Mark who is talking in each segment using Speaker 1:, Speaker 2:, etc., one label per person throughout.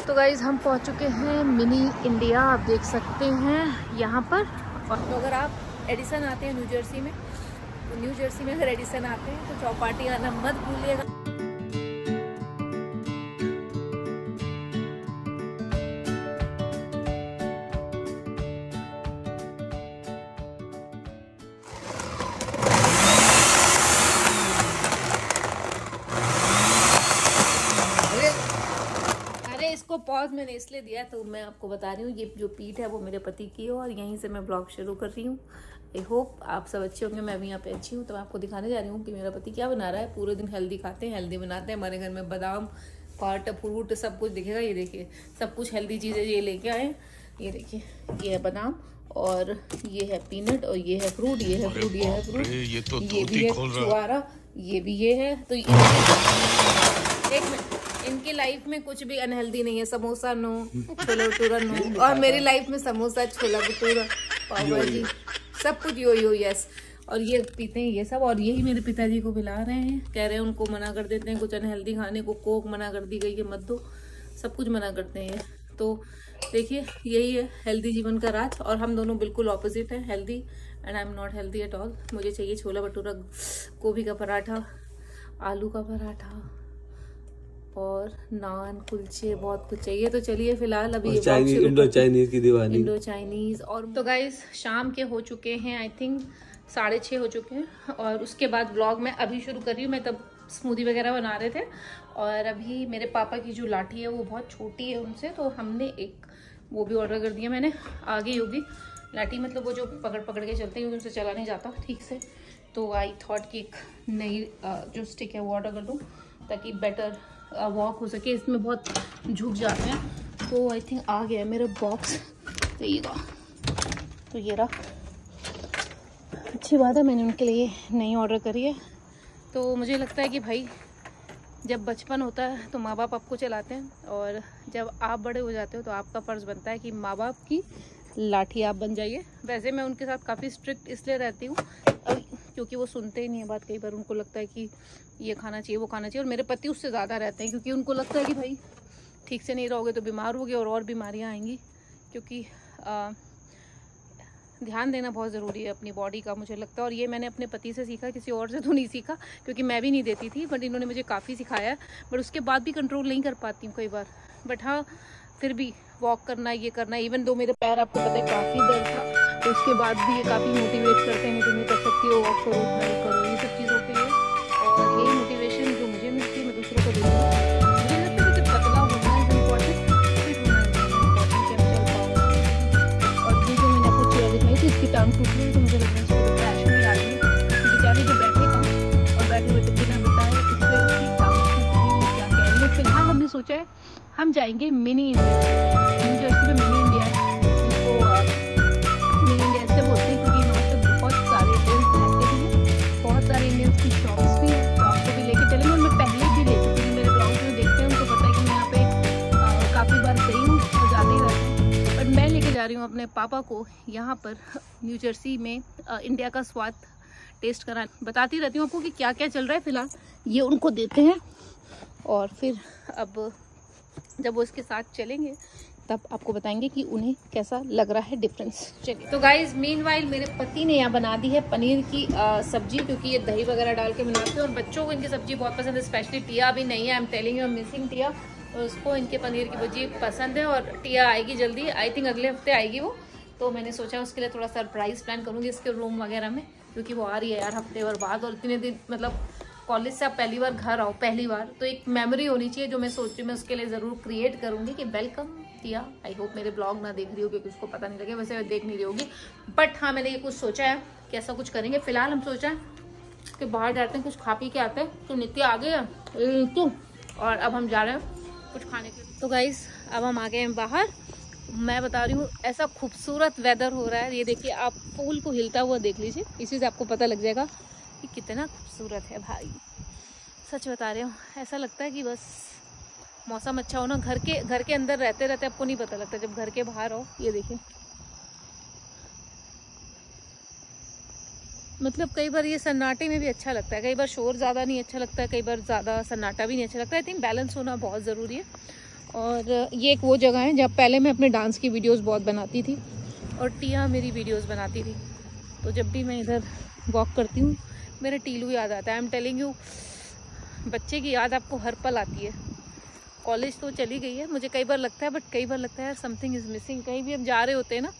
Speaker 1: तो गाइज हम पहुंच चुके हैं मिनी इंडिया, आप देख सकते हैं यहाँ पर। और तो अगर आप एडिसन आते हैं न्यू जर्सी में, तो न्यू जर्सी में अगर एडिसन आते हैं तो चौपाटी आना मत भूलिएगा। इसको पॉज मैंने इसलिए दिया, तो मैं आपको बता रही हूँ ये जो पीठ है वो मेरे पति की है और यहीं से मैं ब्लॉग शुरू कर रही हूँ। आई होप आप सब अच्छे होंगे, मैं भी यहाँ पे अच्छी हूँ। तो मैं आपको दिखाने जा रही हूँ कि मेरा पति क्या बना रहा है। पूरे दिन हेल्दी खाते हैं, हेल्दी बनाते हैं। हमारे घर में बादाम, पाट, फ्रूट सब कुछ दिखेगा। ये देखिए सब कुछ हेल्दी चीज़ें ये लेके आए। ये देखिए ये है बादाम और ये है पीनट और ये है फ्रूट, ये है फ्रूट, ये है फ्रूट, ये भी है छुआरा, ये भी ये है। तो एक मिनट, इनकी लाइफ में कुछ भी अनहेल्दी नहीं है। समोसा नो, छोला भटूरा नो, और मेरी लाइफ में समोसा, छोला भटूरा, पाव भाजी, सब कुछ यो यस। और ये पीते हैं ये सब, और यही मेरे पिताजी को पिला रहे हैं। कह रहे हैं उनको मना कर देते हैं कुछ अनहेल्दी खाने को, कोक मना कर दी गई है मत दो, सब कुछ मना करते हैं। तो देखिए यही है हेल्दी जीवन का राज। और हम दोनों बिल्कुल ऑपोजिट हैं, healthy and I am not healthy at all. मुझे चाहिए छोला भटूरा, गोभी का पराठा, आलू का पराठा और नान, कुलचे, बहुत कुछ चाहिए। तो चलिए फिलहाल अभी
Speaker 2: इंडो चाइनीज की दीवानी,
Speaker 1: इंडो चाइनीज। और तो गाइस शाम के हो चुके हैं, आई थिंक 6:30 हो चुके हैं। और उसके बाद ब्लॉग मैं अभी शुरू कर रही हूँ। मैं तब स्मूदी वगैरह बना रहे थे। और अभी मेरे पापा की जो लाठी है वो बहुत छोटी है उनसे, तो हमने एक वो भी ऑर्डर कर दिया मैंने। आगे होगी लाठी, मतलब वो जो पकड़ पकड़ के चलते हैं, उनसे चला नहीं जाता ठीक से। तो आई थॉट कि एक नई जो स्टिक है वो ऑर्डर कर दूँ ताकि बेटर वॉक हो सके। इसमें बहुत झुक जाते हैं। तो आई थिंक आ गया मेरा बॉक्स, तो ये रहा। अच्छी बात है, मैंने उनके लिए नई ऑर्डर करी है। तो मुझे लगता है कि भाई जब बचपन होता है तो माँ बाप आपको चलाते हैं, और जब आप बड़े हो जाते हो तो आपका फ़र्ज़ बनता है कि माँ बाप की लाठी आप बन जाइए। वैसे मैं उनके साथ काफ़ी स्ट्रिक्ट इसलिए रहती हूँ क्योंकि वो सुनते ही नहीं है बात। कई बार उनको लगता है कि ये खाना चाहिए, वो खाना चाहिए। और मेरे पति उससे ज़्यादा रहते हैं क्योंकि उनको लगता है कि भाई ठीक से नहीं रहोगे तो बीमार होगे और बीमारियाँ आएंगी। क्योंकि ध्यान देना बहुत ज़रूरी है अपनी बॉडी का, मुझे लगता है। और ये मैंने अपने पति से सीखा, किसी और से तो नहीं सीखा, क्योंकि मैं भी नहीं देती थी। बट इन्होंने मुझे काफ़ी सिखाया। बट उसके बाद भी कंट्रोल नहीं कर पाती हूँ कई बार। बट हाँ, फिर भी वॉक करना, ये करना, इवन दो मेरे पैर आपको पता है काफ़ी दर्द था, तो उसके बाद भी ये काफ़ी मोटिवेट करते हैं, तुम कर सकती हो, वॉक करो, हेल्प करो, ये सब चीज़ों के लिए। और यही मोटिवेशन जो मुझे मिलती है मैं दूसरों को देती हूँ। मुझे लगता है कि पतला होना इज इम्पॉर्टेंट, फिट होना इज इम्पॉर्टेंट कि हम चल पाओ। और ये जो मैंने आपको चेयर दिखाई थी, इसकी टांग टूट गई, तो मुझे लगता है इसको क्रैश में आ गई। बेचारे जो बैठे काम और बैठे बैठे बिना बताए इससे उसकी टांग टूट गई, क्या कहेंगे। फिलहाल हमने सोचा है हम जाएंगे मिनी इंडिया। न्यू जर्सी में मिनी इंडिया है, जिसको मिनी इंडिया इससे बोलते हैं क्योंकि वहाँ पे बहुत सारे इंडियंस रहते हैं, बहुत सारे इंडियंस की शॉप्स भी हैं। तो आपको भी लेके चलेंगे। और मैं पहले भी ले चुकी हूँ, मेरे ब्लॉग में देखते हैं उनको पता है कि मैं यहाँ पे काफ़ी बार गई हूँ और जाते ही रहती हूँ। बट मैं लेके जा रही हूँ अपने पापा को यहाँ पर न्यू जर्सी में इंडिया का स्वाद टेस्ट कराने। बताती रहती हूँ आपको कि क्या क्या चल रहा है। फिलहाल ये उनको देते हैं और फिर अब जब वो इसके साथ चलेंगे तब आपको बताएंगे कि उन्हें कैसा लग रहा है डिफरेंस। चलिए, तो गाइज मीनवाइल मेरे पति ने यहाँ बना दी है पनीर की सब्जी, क्योंकि ये दही वगैरह डाल के बनाते हैं और बच्चों को इनकी सब्जी बहुत पसंद है। स्पेशली टिया भी नहीं है, I am telling you, missing Tia. और उसको इनके पनीर की भुर्जी पसंद है। और टिया आएगी जल्दी, आई थिंक अगले हफ्ते आएगी वो। तो मैंने सोचा उसके लिए थोड़ा सरप्राइज प्लान करूँगी इसके रूम वगैरह में, क्योंकि वो आ रही है यार हफ्ते भर बाद। और इतने दिन मतलब कॉलेज से आप पहली बार घर आओ, पहली बार, तो एक मेमोरी होनी चाहिए जो मैं सोच रही हूँ मैं उसके लिए ज़रूर क्रिएट करूँगी कि वेलकम टिया। आई होप मेरे ब्लॉग ना देख रही होगी, क्योंकि उसको पता नहीं लगे, वैसे देख नहीं रही होगी। बट हाँ, मैंने ये कुछ सोचा है कि ऐसा कुछ करेंगे। फिलहाल हम सोचा है कि बाहर जाते हैं, कुछ खा पी के आते हैं। तो नित्य आ गया तो, और अब हम जा रहे हैं कुछ खाने के लिए। तो गाइस अब हम आ गए हैं बाहर। मैं बता रही हूँ ऐसा खूबसूरत वेदर हो रहा है। ये देखिए, आप फूल को हिलता हुआ देख लीजिए, इसी से आपको पता लग जाएगा कि कितना खूबसूरत है भाई। सच बता रही हूँ, ऐसा लगता है कि बस मौसम अच्छा हो ना। घर के अंदर रहते रहते आपको नहीं पता लगता जब घर के बाहर हो। ये देखिए, मतलब कई बार ये सन्नाटे में भी अच्छा लगता है, कई बार शोर ज़्यादा नहीं अच्छा लगता है, कई बार ज़्यादा सन्नाटा भी नहीं अच्छा लगता है। आई थिंक बैलेंस होना बहुत ज़रूरी है। और ये एक वो जगह है जहाँ पहले मैं अपने डांस की वीडियोस बहुत बनाती थी और टिया मेरी वीडियोस बनाती थी। तो जब भी मैं इधर वॉक करती हूँ मेरे टीलू याद आता है। आई एम टेलिंग यू, बच्चे की याद आपको हर पल आती है। कॉलेज तो चली गई है, मुझे कई बार लगता है, बट कई बार लगता है यार समथिंग इज़ मिसिंग। कहीं भी हम जा रहे होते हैं ना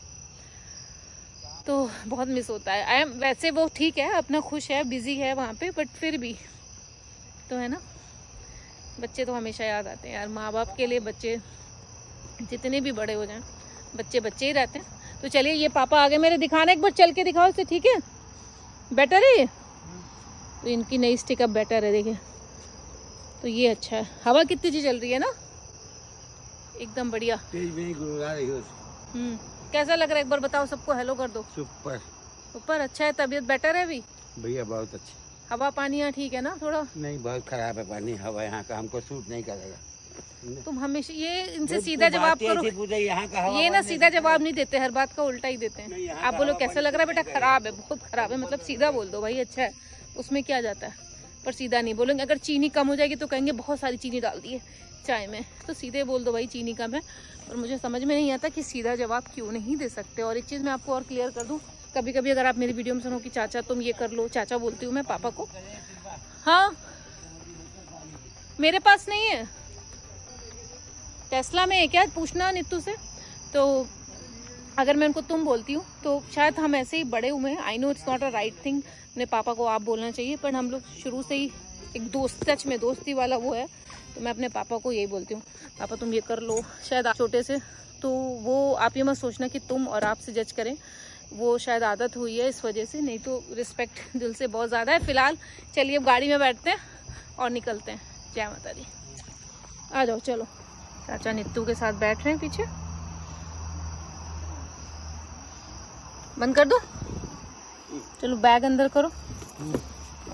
Speaker 1: तो बहुत मिस होता है। आई एम वैसे वो ठीक है, अपना खुश है, बिजी है वहाँ पे, बट फिर भी तो है ना, बच्चे तो हमेशा याद आते हैं यार। माँ बाप के लिए बच्चे जितने भी बड़े हो जाएं बच्चे बच्चे ही रहते हैं। तो चलिए, ये पापा आ गए मेरे, दिखाना एक बार चल के दिखाओ इसे, ठीक है? बेटर है ये, तो इनकी नई स्टिक अब बेटर है, देखिए। तो ये अच्छा है। हवा कितनी अच्छी चल रही है ना, एकदम बढ़िया। कैसा लग रहा है एक बार बताओ, सबको हेलो कर दो।
Speaker 2: सुपर
Speaker 1: ऊपर अच्छा है, तबीयत बेटर है अभी
Speaker 2: भैया, बहुत अच्छी।
Speaker 1: हवा पानी यहाँ ठीक है ना? थोड़ा
Speaker 2: नहीं, बहुत खराब है पानी, हवा यहाँ का हमको सूट नहीं करेगा।
Speaker 1: तुम हमेशा ये इनसे सीधा जवाब करो,
Speaker 2: यहाँ का
Speaker 1: ये ना सीधा जवाब नहीं देते, हर बात का उल्टा ही देते हैं। आप बोलो कैसा लग रहा है बेटा? खराब है, बहुत खराब है, मतलब सीधा बोल दो भाई, अच्छा है, उसमें क्या जाता है, पर सीधा नहीं बोलेंगे। अगर चीनी कम हो जाएगी तो कहेंगे बहुत सारी चीनी डाल दी है चाय में, तो सीधे बोल दो भाई चीनी कम है। और मुझे समझ में नहीं आता कि सीधा जवाब क्यों नहीं दे सकते। और एक चीज़ मैं आपको और क्लियर कर दूं, कभी कभी अगर आप मेरी वीडियो में सुनो कि चाचा तुम ये कर लो, चाचा बोलती हूँ मैं पापा को, हाँ मेरे पास नहीं है, टेस्ला में है क्या, पूछना नीतू से। तो अगर मैं उनको तुम बोलती हूँ तो शायद हम ऐसे ही बड़े हुए हैं। I know it's not a right thing, अपने पापा को आप बोलना चाहिए, पर हम लोग शुरू से ही एक दोस्त, टच में दोस्ती वाला वो है, तो मैं अपने पापा को यही बोलती हूँ, पापा तुम ये कर लो। शायद आप छोटे से, तो वो आप ये मत सोचना कि तुम और आप से जज करें, वो शायद आदत हुई है इस वजह से, नहीं तो रिस्पेक्ट दिल से बहुत ज़्यादा है। फिलहाल चलिए अब गाड़ी में बैठते हैं और निकलते हैं। जय माता दी, आ जाओ चलो। चाचा नीतू के साथ बैठ रहे हैं पीछे, बंद कर दो, चलो बैग अंदर करो।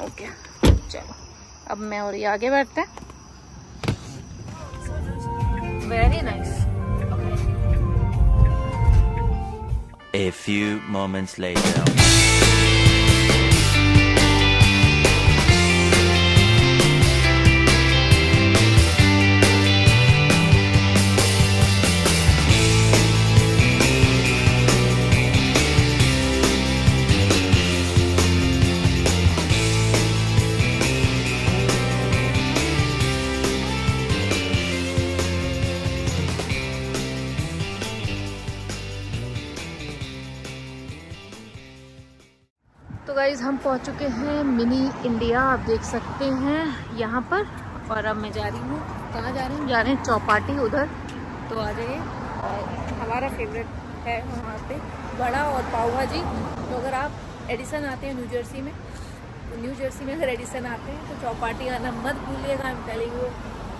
Speaker 1: ओके चलो, अब मैं और ये आगे बैठते हैं। Very nice.
Speaker 3: A few moments later.
Speaker 1: तो गाइज हम पहुंच चुके हैं मिनी इंडिया, आप देख सकते हैं यहाँ पर। और अब मैं जा रही हूँ, कहाँ जा रही हूँ? जा रहे हैं चौपाटी उधर, तो आ जाइए। और हमारा फेवरेट है वहाँ पे वड़ा और पाव भाजी। तो अगर आप एडिसन आते हैं न्यू जर्सी में, तो न्यू जर्सी में अगर एडिसन आते हैं तो चौपाटी आना मत भूलिएगा। I am telling you,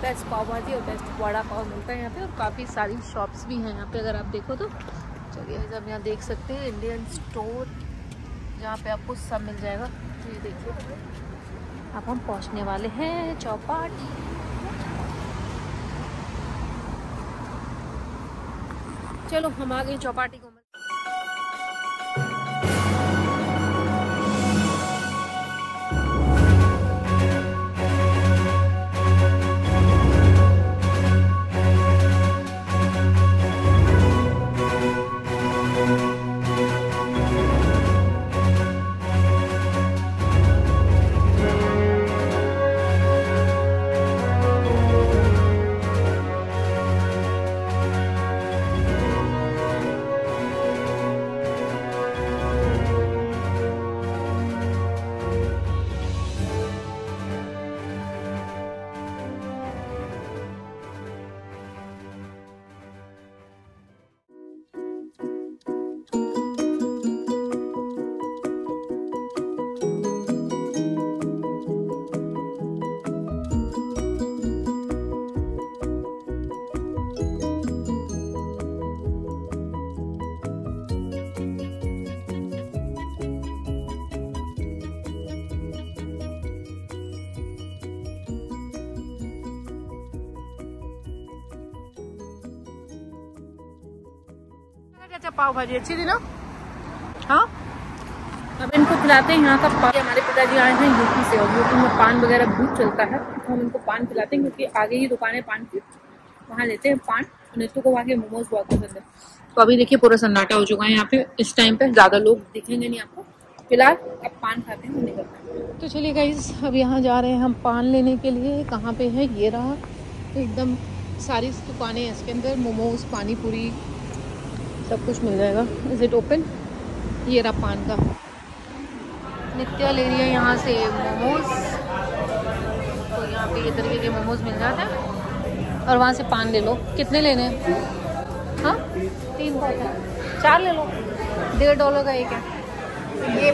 Speaker 1: best pav bhaji और बेस्ट वड़ा पाव मिलता है यहाँ पे। और काफ़ी सारी शॉप्स भी हैं यहाँ पे अगर आप देखो तो। चलिए अब यहाँ देख सकते हैं इंडियन स्टोर, जहाँ पे आपको सब मिल जाएगा। तो ये देखिए, अब हम पहुँचने वाले हैं चौपाटी। चलो हम आ गए चौपाटी को। अच्छा पाव भाजी अच्छी थी ना? हाँ, अब इनको खिलाते हैं यहाँ का पान। हमारे पिताजी आए हैं यूपी से, और यूपी में पान वगैरह बहुत चलता है, तो हम इनको पान खिलाते हैं क्योंकि आगे ही दुकान है पान की। वहाँ लेते हैं पान। नीतू को वहाँ के मोमोज बहुत पसंद है। तो अभी देखिए पूरा सन्नाटा हो चुका है यहाँ पे। इस टाइम पे ज़्यादा लोग दिखेंगे नहीं आपको। फिलहाल अब पान खाते हैं, निकलते हैं। तो चलिए गाइस, अब यहाँ जा रहे हैं हम पान लेने के लिए। कहाँ पे है? ये रहा, एकदम सारी दुकानें हैं इसके अंदर। मोमोज, पानी पूरी, सब कुछ मिल जाएगा। Is it open? ये रहा पान का। नित्या ले रही है यहाँ से मोमोज। तो यहाँ पे ये तरीके के मोमोज मिल जाते हैं और वहाँ से पान ले लो। कितने लेने हैं? हाँ 3 बहुत है, 4 ले लो। $1.5 का एक है। ये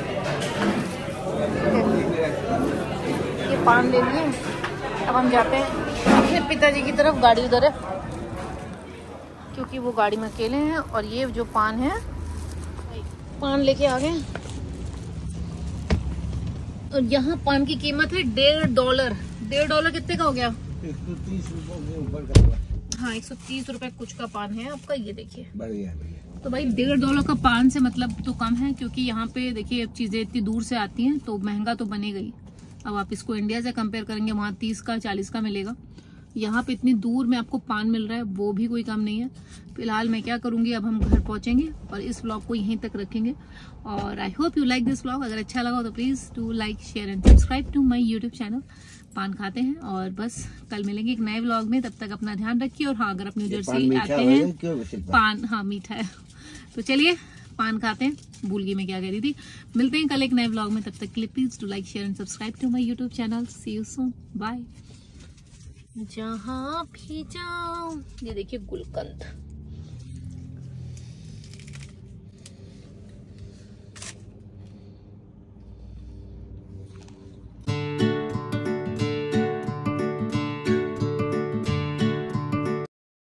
Speaker 1: पान ले लिए। अब हम जाते हैं अपने पिताजी की तरफ। गाड़ी उधर है क्योंकि वो गाड़ी में अकेले हैं। और ये जो पान है, पान लेके आ गए। और यहाँ पान की कीमत है $1.5। $1.5 कितने का हो गया?
Speaker 2: 130 रुपए के ऊपर का।
Speaker 1: हाँ 130 रुपए कुछ का पान है आपका। ये देखिए,
Speaker 2: बढ़िया।
Speaker 1: तो भाई $1.5 का पान से मतलब तो कम है, क्योंकि यहाँ पे देखिए चीजें इतनी दूर से आती हैं तो महंगा तो बनेगा ही। अब आप इसको इंडिया से कंपेयर करेंगे, वहाँ 30 का 40 का मिलेगा। यहाँ पे इतनी दूर में आपको पान मिल रहा है, वो भी कोई कम नहीं है। फिलहाल मैं क्या करूंगी, अब हम घर पहुंचेंगे और इस व्लॉग को यहीं तक रखेंगे। और I hope you like this vlog. अगर अच्छा लगा तो please do like, share and subscribe to my YouTube channel. पान खाते हैं और बस कल मिलेंगे एक नए व्लॉग में। तब तक अपना ध्यान रखिए। और हाँ, अगर आप न्यू जर्सी आते हैं, पान हाँ मीठा है। तो चलिए पान खाते हैं। भूल गई मैं क्या कह रही थी। मिलते हैं कल एक नए व्लॉग में। तब तक के लिए please do like, share and subscribe to my YouTube channel. See you soon, bye. जहाँ भी जाऊं, ये देखिए गुलकंद।